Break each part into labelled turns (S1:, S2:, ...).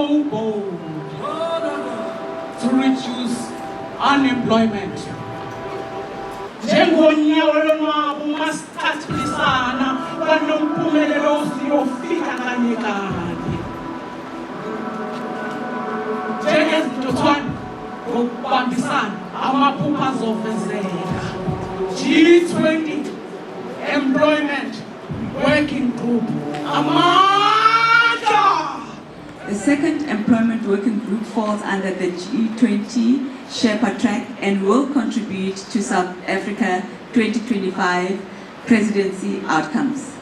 S1: so bold to reduce unemployment. Njengonyaka lonwabo masithathisana kwanompumelelo siyofika kanye kanye. Njengezintuthwane ngokubambisana amaphupho azofezeka. G20 Employment Working Group.
S2: The second employment working group falls under the G20 Sherpa track and will contribute to South Africa 2025 presidency outcomes.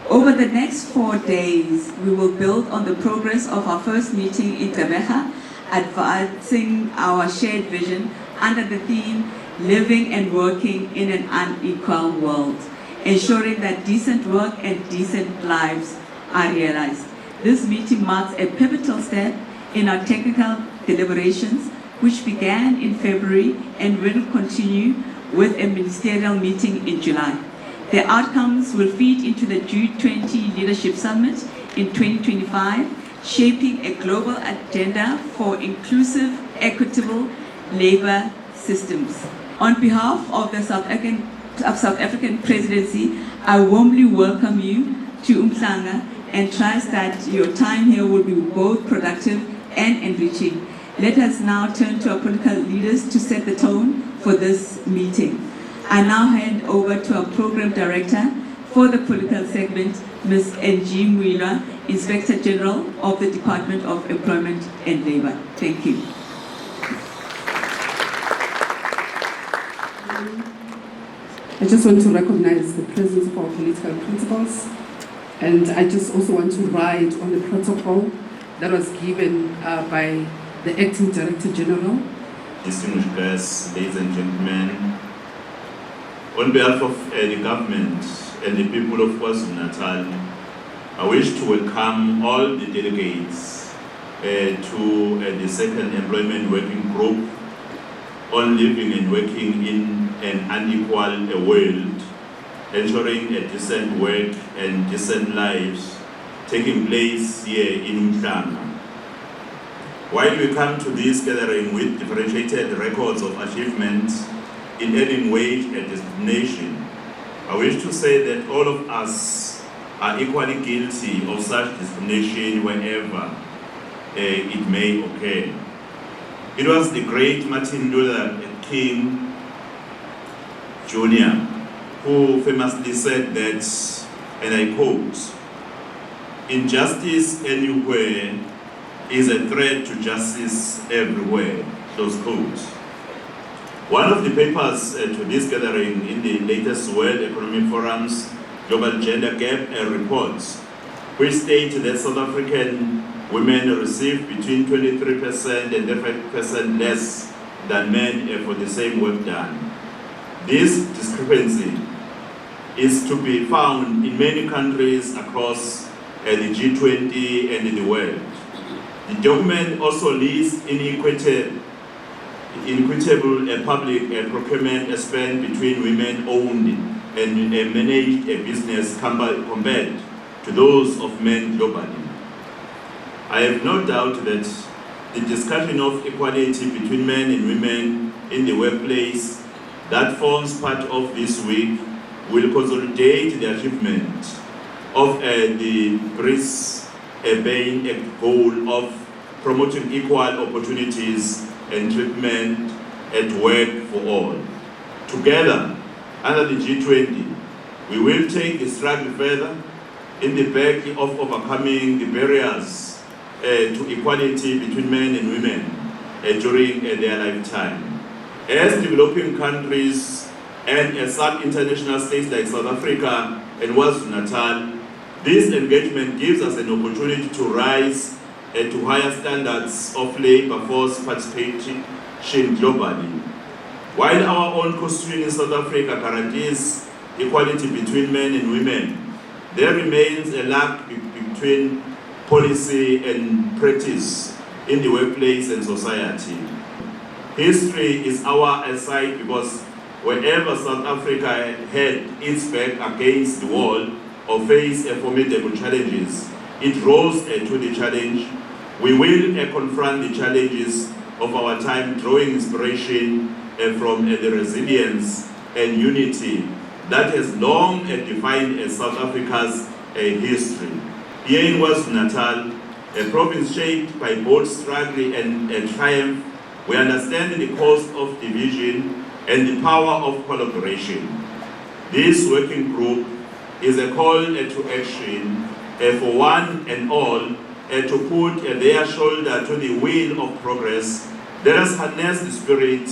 S2: Over the next 4 days, we will build on the progress of our first meeting in Gqeberha, advancing our shared vision under the theme, living and working in an unequal world, ensuring that decent work and decent lives are realized. This meeting marks a pivotal step in our technical deliberations, which began in February and will continue with a ministerial meeting in July. The outcomes will feed into the G20 Leadership Summit in 2025, shaping a global agenda for inclusive, equitable labor systems. On behalf of the South African presidency, I warmly welcome you to Umhlanga and trust that your time here will be both productive and enriching. Let us now turn to our political leaders to set the tone for this meeting. I now hand over to our program director for the political segment, Ms. N.G. Muila, Inspector General of the Department of Employment and Labor. Thank you.
S3: I just want to recognize the presence of our political principals, and I just also want to ride on the protocol that was given by the Acting Director General.
S4: Distinguished guests, ladies and gentlemen, on behalf of the government and the people of KwaZulu-Natal, I wish to welcome all the delegates to the second employment working group on living and working in an unequal world, ensuring a decent work and decent lives taking place here in Umhlanga. While we come to this gathering with differentiated records of achievement in earning wage and discrimination, I wish to say that all of us are equally guilty of such discrimination wherever it may occur. It was the great Martin Luther King Jr. who famously said that, and I quote, "Injustice anywhere is a threat to justice everywhere," close quote. One of the papers to this gathering in the latest World Economic Forum's Global Gender Gap report, which states that South African women receive between 23% and 35% less than men for the same work done. This discrepancy is to be found in many countries across the G20 and the world. The document also lists inequitable public procurement spend between women-owned and managed business compared to those of men globally. I have no doubt that the discussion of equality between men and women in the workplace that forms part of this week will consolidate the achievement of the Brisbane goal of promoting equal opportunities and treatment at work for all. Together, under the G20, we will take the struggle further in the back of overcoming the barriers to equality between men and women during their lifetime. As developing countries and as sub-international states like South Africa and KwaZulu-Natal, this engagement gives us an opportunity to rise to higher standards of labor force participation globally. While our own constitution in South Africa guarantees equality between men and women, there remains a lack between policy and practice in the workplace and society. History is our side because wherever South Africa had its back against the wall or faced formidable challenges, it rose to the challenge We will confront the challenges of our time, drawing inspiration from the resilience and unity that has long defined South Africa's history. Here in KwaZulu-Natal, a province shaped by both struggle and triumph, we understand the cost of division and the power of collaboration. This working group is a call to action for one and all to put their shoulder to the wheel of progress. Let us harness the spirit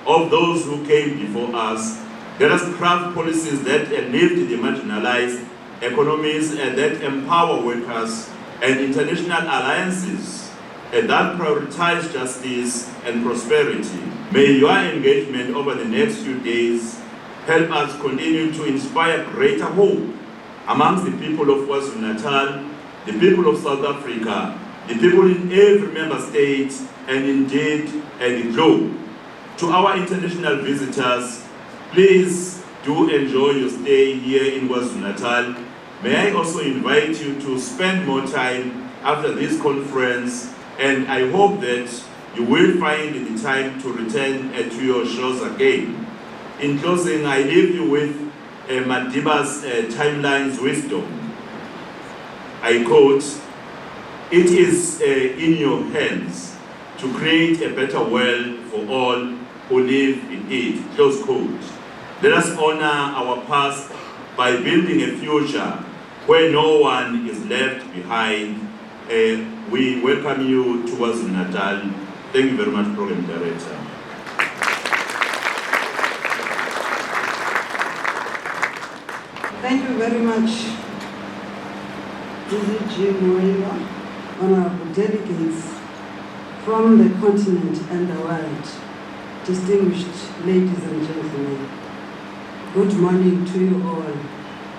S4: of those who came before us. Let us craft policies that lift the marginalized, economies that empower workers, and international alliances that prioritize justice and prosperity. May your engagement over the next few days help us continue to inspire greater hope amongst the people of KwaZulu-Natal, the people of South Africa, the people in every member state, and indeed the globe. To our international visitors, please do enjoy your stay here in KwaZulu-Natal. May I also invite you to spend more time after this conference, and I hope that you will find the time to return to your shores again. In closing, I leave you with Madiba's timeline's wisdom. I quote, "It is in your hands to create a better world for all who live in it," close quote. Let us honor our past by building a future where no one is left behind. We welcome you to KwaZulu-Natal. Thank you very much, Program Director.
S5: Thank you very much, G. Moiwa, honorable delegates from the continent and the world, distinguished ladies and gentlemen. Good morning to you all.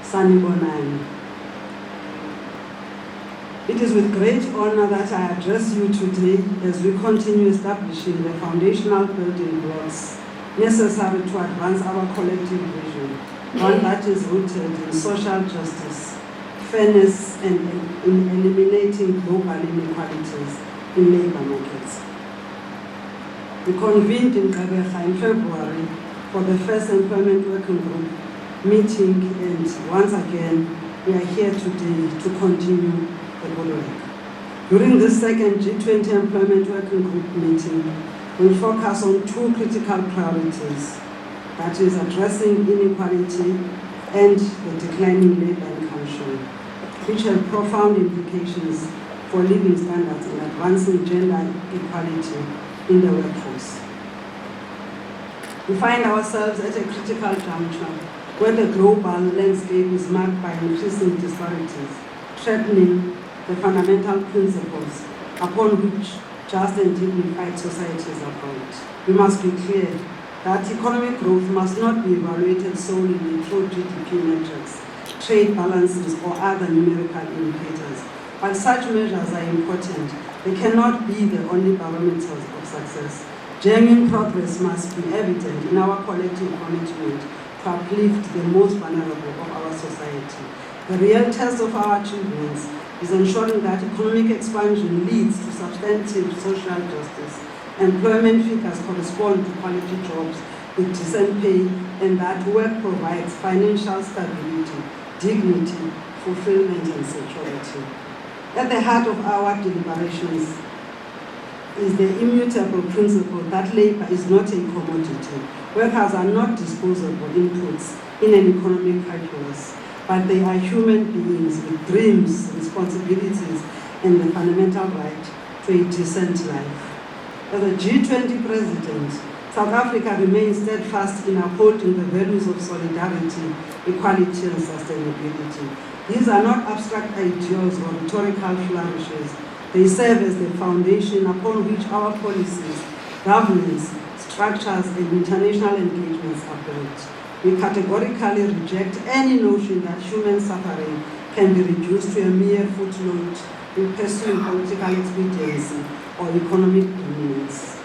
S5: Sanibonani. It is with great honor that I address you today as we continue establishing the foundational building blocks necessary to advance our collective vision, one that is rooted in social justice, fairness, and in eliminating global inequalities in labor markets. We convened in Gqeberha in February for the first employment working group meeting, and once again, we are here today to continue the good work. During this second G20 employment working group meeting, we'll focus on two critical priorities, that is addressing inequality and the declining labor income share, which have profound implications for living standards and advancing gender equality in the workforce. We find ourselves at a critical juncture where the global landscape is marked by increasing disparities, threatening the fundamental principles upon which just and dignified societies are built. We must be clear that economic growth must not be evaluated solely through GDP metrics, trade balances, or other numerical indicators. While such measures are important, they cannot be the only barometers of success. Genuine progress must be evident in our collective commitment to uplift the most vulnerable of our society. The real test of our achievements is ensuring that economic expansion leads to substantive social justice, employment figures correspond to quality jobs with decent pay, and that work provides financial stability, dignity, fulfillment, and security. At the heart of our deliberations is the immutable principle that labor is not a commodity. Workers are not disposable inputs in an economic calculus, but they are human beings with dreams, responsibilities, and the fundamental right to a decent life. As a G20 president, South Africa remains steadfast in upholding the values of solidarity, equality, and sustainability. These are not abstract ideals or rhetorical flourishes. They serve as the foundation upon which our policies, governance, structures, and international engagements are built. We categorically reject any notion that human suffering can be reduced to a mere footnote in pursuing political expediency or economic dominance.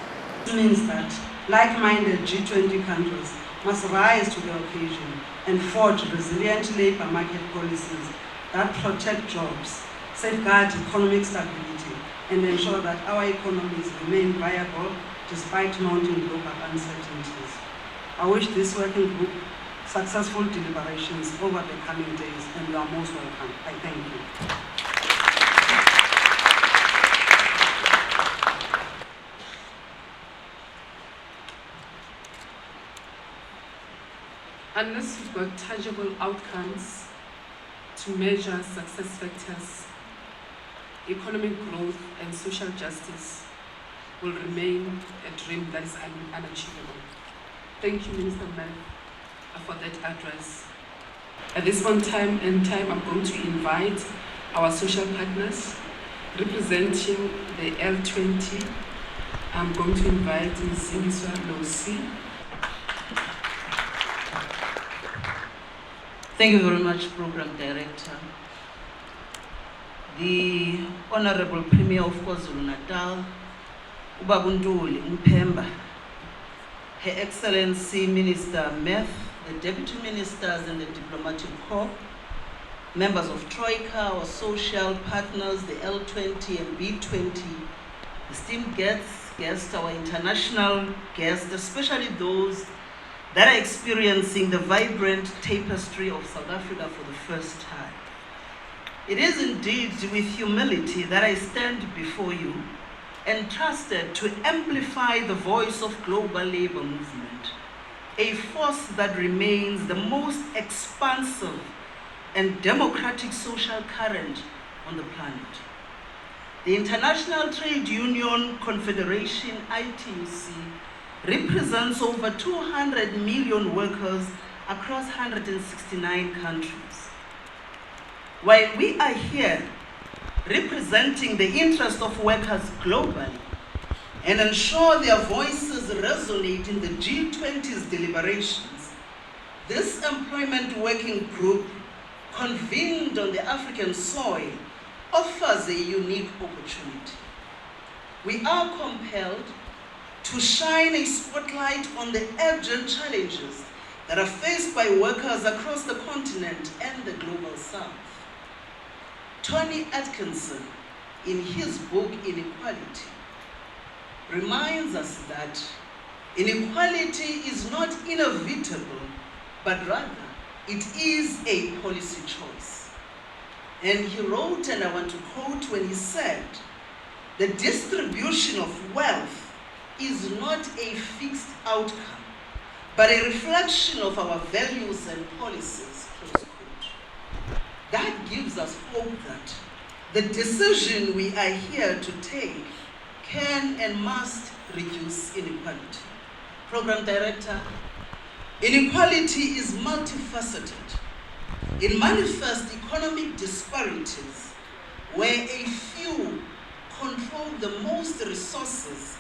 S5: This means that like-minded G20 countries must rise to the occasion and forge resilient labor market policies that protect jobs, safeguard economic stability, and ensure that our economies remain viable despite mounting global uncertainties. I wish this working group successful deliberations over the coming days, and you are most welcome. I thank you.
S3: Unless we've got tangible outcomes to measure success factors, economic growth and social justice will remain a dream that is unachievable. Thank you, Minister Mel, for that address. At this one time, I'm going to invite our social partners representing the L20. I'm going to invite Ms. Zindiswa Losi.
S6: Thank you very much, Program Director. The Honorable Premier of KwaZulu-Natal, Ubabunduli Mpemba, Her Excellency Minister Meth, the Deputy Ministers and the Diplomatic Corps, members of Troika, our social partners, the L20 and B20, esteemed guests, our international guests, especially those that are experiencing the vibrant tapestry of South Africa for the first time. It is indeed with humility that I stand before you, entrusted to amplify the voice of global labor movement, a force that remains the most expansive and democratic social current on the planet. The International Trade Union Confederation, ITUC, represents over 200 million workers across 169 countries. While we are here representing the interest of workers globally and ensure their voices resonate in the G20's deliberations, this employment working group convened on the African soil offers a unique opportunity. We are compelled to shine a spotlight on the urgent challenges that are faced by workers across the continent and the global south. Tony Atkinson, in his book Inequality, reminds us that inequality is not inevitable, but rather it is a policy choice. And he wrote, and I want to quote when he said, "The distribution of wealth is not a fixed outcome, but a reflection of our values and policies," close quote. That gives us hope that the decision we are here to take can and must reduce inequality. Program Director, inequality is multifaceted. It manifests economic disparities where a few control the most resources,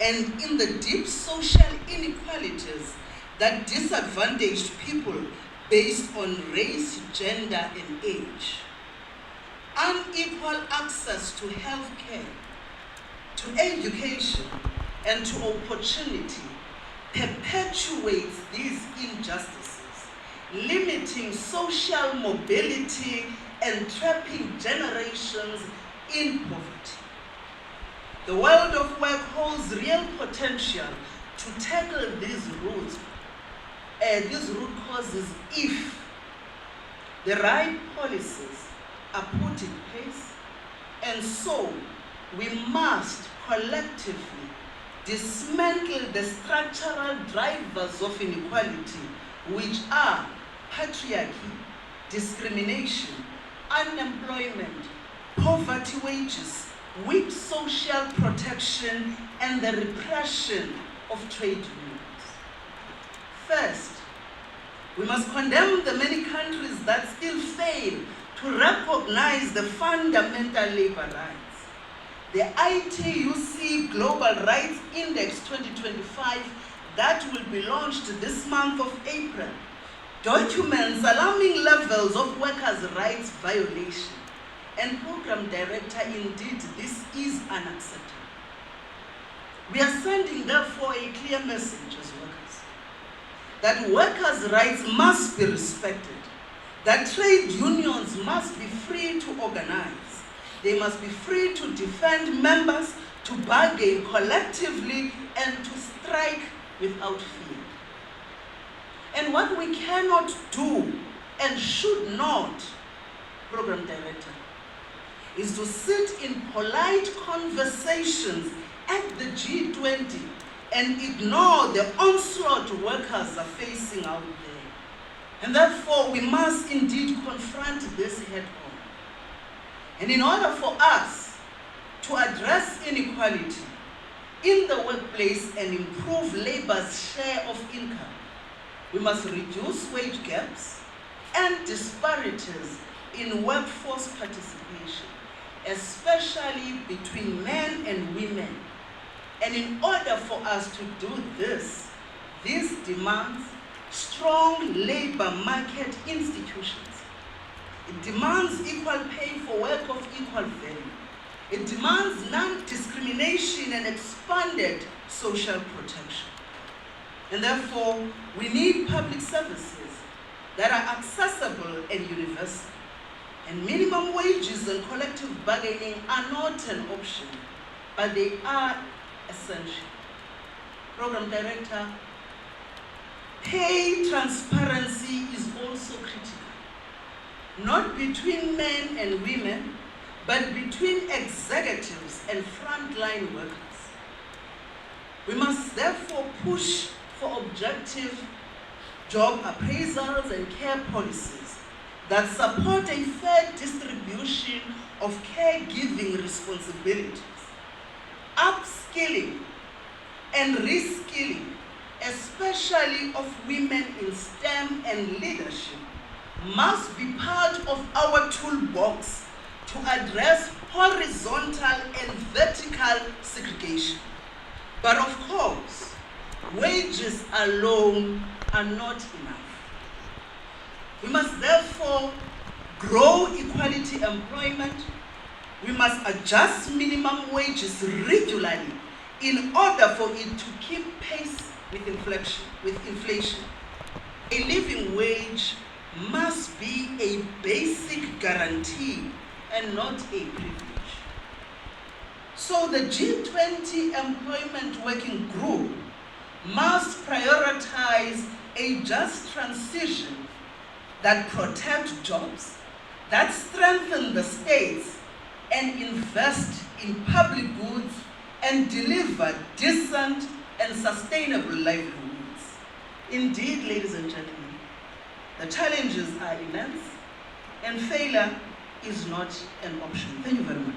S6: and in the deep social inequalities that disadvantaged people based on race, gender, and age. Unequal access to health care, to education, and to opportunity perpetuates these injustices, limiting social mobility and trapping generations in poverty. The world of work holds real potential to tackle these root causes if the right policies are put in place, and so we must collectively dismantle the structural drivers of inequality, which are patriarchy, discrimination, unemployment, poverty wages, weak social protection, and the repression of trade unions. First, we must condemn the many countries that still fail to recognize the fundamental labor rights. The ITUC Global Rights Index 2025 that will be launched this month of April documents alarming levels of workers' rights violation. And Program Director, indeed, this is unacceptable. We are sending, therefore, a clear message as workers, that workers' rights must be respected, that trade unions must be free to organize, They must be free to defend members, to bargain collectively, and to strike without fear. And what we cannot do and should not, Program Director, is to sit in polite conversations at the G20 and ignore the onslaught workers are facing out there. And therefore, we must indeed confront this head-on. And in order for us to address inequality in the workplace and improve labor's share of income, we must reduce wage gaps and disparities in workforce participation, especially between men and women. And in order for us to do this demands strong labor market institutions. It demands equal pay for work of equal value. It demands non-discrimination and expanded social protection. And therefore, we need public services that are accessible and universal. And minimum wages and collective bargaining are not an option, but they are essential. Program Director, pay transparency is also critical, not between men and women, but between executives and frontline workers. We must therefore push for objective job appraisals and care policies that support a fair distribution of caregiving responsibilities. Upskilling and reskilling, especially of women in STEM and leadership, must be part of our toolbox to address horizontal and vertical segregation. But of course, wages alone are not enough. We must therefore grow equality employment. We must adjust minimum wages regularly in order for it to keep pace with inflation. A living wage must be a basic guarantee and not a privilege. So the G20 Employment Working Group must prioritize a just transition that protects jobs, that strengthen the states, and invest in public goods and deliver decent and sustainable livelihoods. Indeed, ladies and gentlemen, the challenges are immense and failure is not an option. Thank you very much.